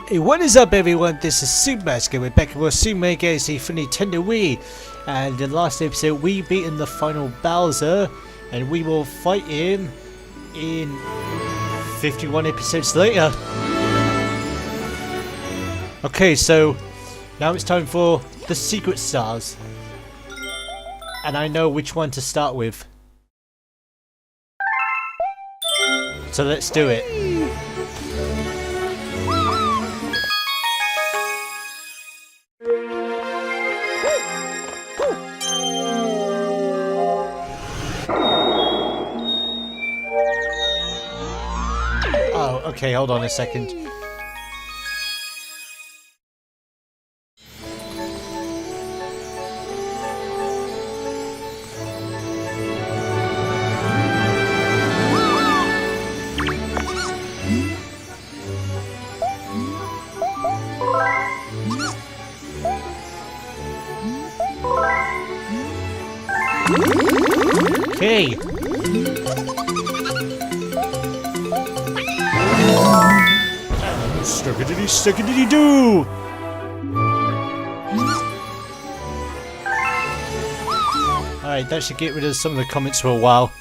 Hey, what is up everyone, this is Supermasker. We're back with Super Mario Galaxy for Nintendo Wii. And in the last episode we beaten the final Bowser. And we will fight him in 51 episodes later. Okay, so now it's time for the secret stars. And I know which one to start with. So let's do it. Oh, okay, hold on a second. Okay. Stuckity-doo! Alright, that should get rid of some of the comments for a while.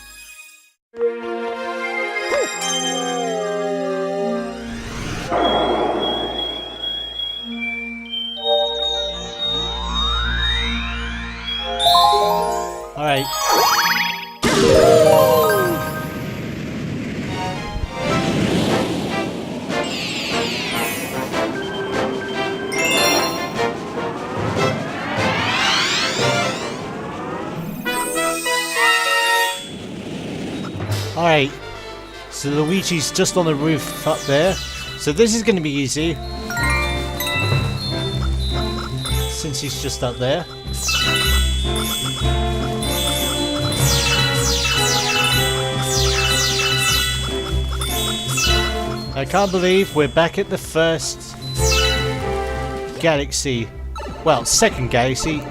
Alright. Alright, so Luigi's just on the roof up there, so this is going to be easy, since he's just up there. I can't believe we're back at the first galaxy, well, second galaxy.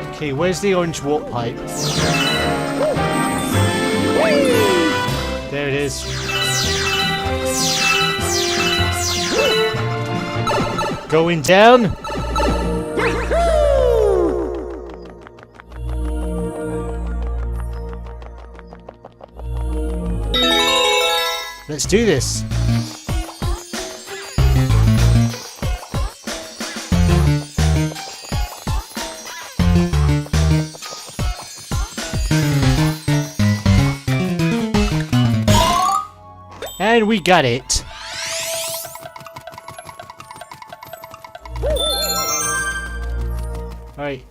Okay, where's the orange warp pipe? There it is. Going down. Let's do this. And we got it. Alright,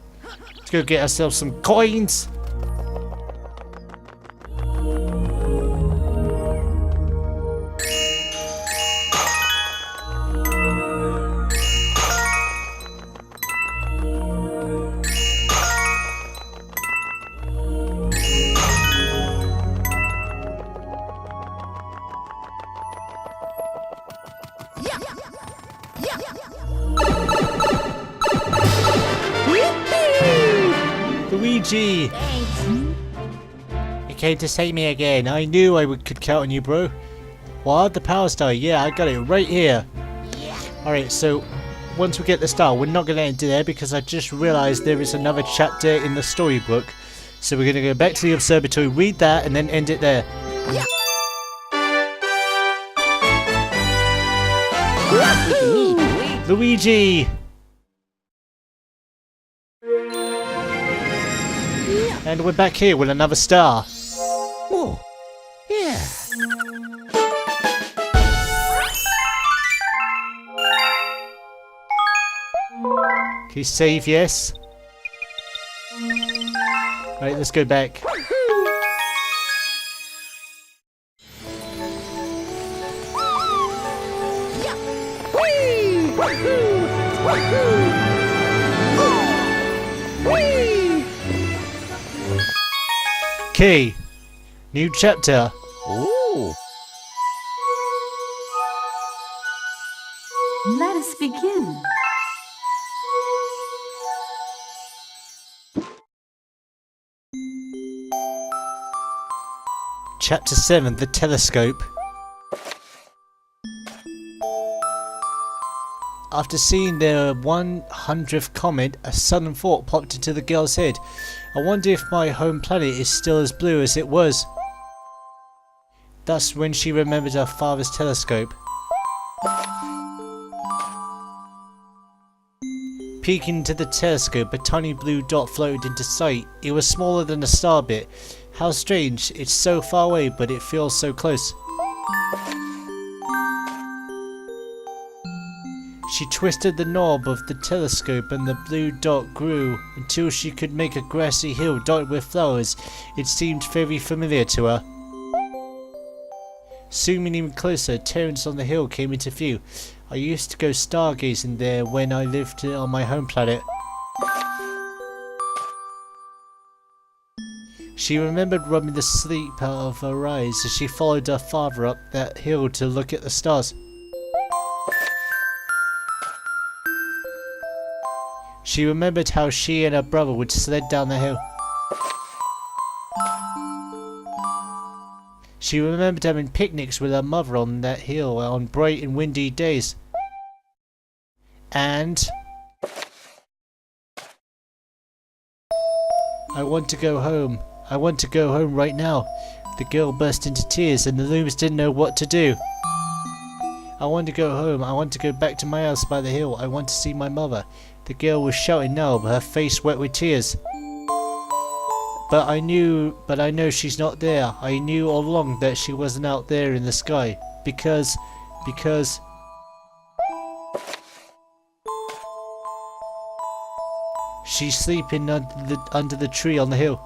let's go get ourselves some coins. Luigi! Thanks. You came to save me again. I knew I could count on you, bro. What? The power star? Yeah, I got it right here. Alright, so once we get the star, we're not going to end there because I just realised there is another chapter in the storybook. So we're going to go back to the observatory, read that, and then end it there. Luigi! And we're back here with another star. Oh, yeah. Okay, save, yes. Right, let's go back. Okay, new chapter. Ooh. Let us begin. Chapter 7, The Telescope. After seeing the 100th comet, a sudden thought popped into the girl's head. I wonder if my home planet is still as blue as it was. Thus, when she remembered her father's telescope. Peeking into the telescope, a tiny blue dot floated into sight. It was smaller than a star bit. How strange, it's so far away, but it feels so close. She twisted the knob of the telescope and the blue dot grew until she could make a grassy hill dotted with flowers. It seemed very familiar to her. Zooming even closer, Terrace on the hill came into view. I used to go stargazing there when I lived on my home planet. She remembered rubbing the sleep out of her eyes as she followed her father up that hill to look at the stars. She remembered how she and her brother would sled down the hill. She remembered having picnics with her mother on that hill on bright and windy days. And I want to go home. I want to go home right now. The girl burst into tears and the Loomis didn't know what to do. I want to go home. I want to go back to my house by the hill. I want to see my mother. The girl was shouting now, but her face wet with tears. But I know she's not there. I knew all along that she wasn't out there in the sky. Because... she's sleeping under the tree on the hill.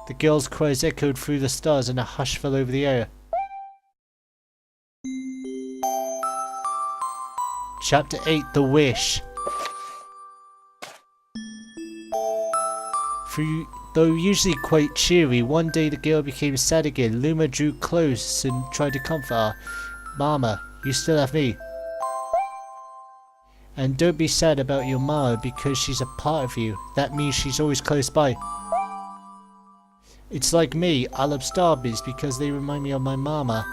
The girl's cries echoed through the stars and a hush fell over the area. Chapter 8, The Wish. Though usually quite cheery, one day the girl became sad again. Luma drew close and tried to comfort her. Mama, you still have me. And don't be sad about your mama because she's a part of you. That means she's always close by. It's like me, I love starbits because they remind me of my mama.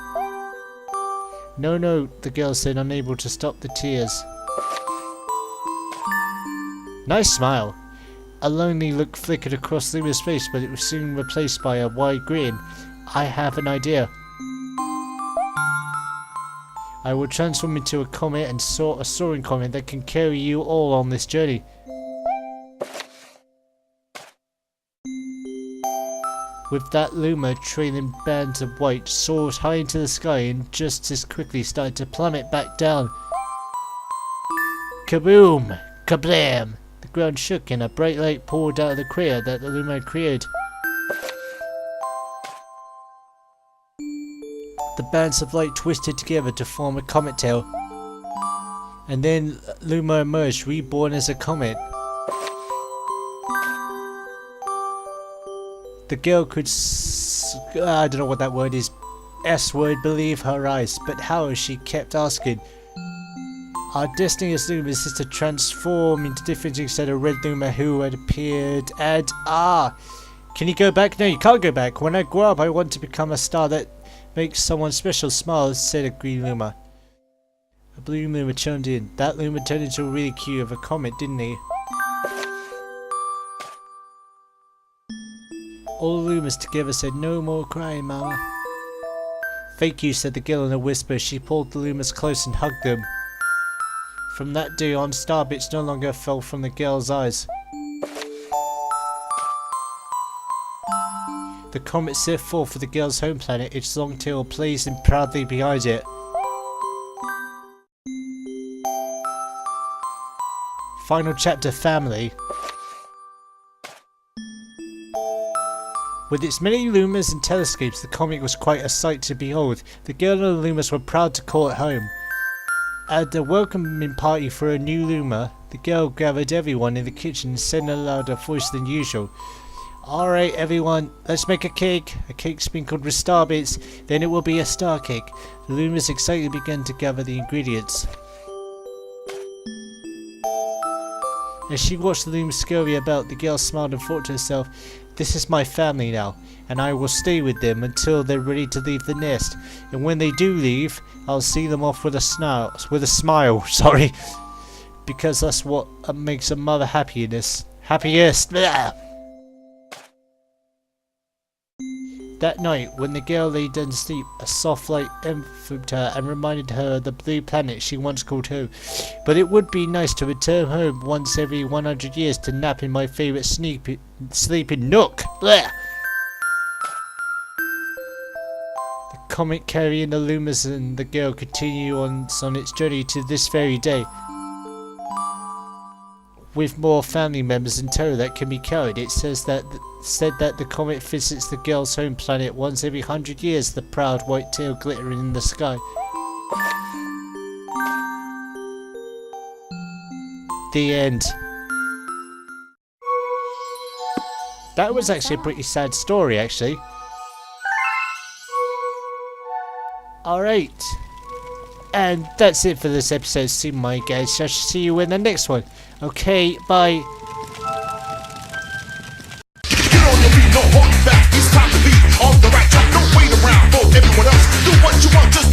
No, the girl said, unable to stop the tears. Nice smile. A lonely look flickered across Luma's face, but it was soon replaced by a wide grin. I have an idea. I will transform into a comet and soar a soaring comet that can carry you all on this journey. With that, Luma, trailing bands of white, soared high into the sky and just as quickly started to plummet back down. Kaboom! Kablam! The ground shook and a bright light poured out of the crater that the Luma had created. The bands of light twisted together to form a comet tail. And then Luma emerged, reborn as a comet. The girl could I don't know what that word is. S-word, believe her eyes. But how, as she kept asking. Our destiny as Lumas is to transform into different things instead of Red Luma who had appeared and can you go back? No, you can't go back. When I grow up I want to become a star that makes someone special smile, said a green Luma. A blue Luma chimed in. That Luma turned into a really cute of a comet, didn't he? All the Lumas together said, no more crying, Mama. Thank you, said the girl in a whisper. She pulled the Lumas close and hugged them. From that day on, starbits no longer fell from the girl's eyes. The comet set forth for the girl's home planet, its long tail blazing proudly behind it. Final chapter, Family. With its many Lumas and telescopes, the comet was quite a sight to behold. The girl and the Lumas were proud to call it home. At a welcoming party for a new Luma, the girl gathered everyone in the kitchen and said in a louder voice than usual, Alright everyone, let's make a cake. A cake sprinkled with star bits, then it will be a star cake. The Lumas excitedly began to gather the ingredients. As she watched the Looms scurry about, the girl smiled and thought to herself, this is my family now, and I will stay with them until they're ready to leave the nest. And when they do leave, I'll see them off with a smile, sorry. Because that's what makes a mother happiest. Blah. That night, when the girl lay down to sleep, a soft light enveloped her and reminded her of the blue planet she once called home. But it would be nice to return home once every 100 years to nap in my favourite sleeping nook. Blah. The comet carrying the Lumas and the girl continue on its journey to this very day. With more family members in tow that can be carried, it said that the comet visits the girl's home planet once every 100 years, the proud white tail glittering in the sky. The end. That was actually a pretty sad story, actually. Alright. And that's it for this episode, see my guys. I shall see you in the next one. Okay, bye. Get on your feet, no holding back. It's time to be on the right track. Don't wait around for everyone else. Do what you want, just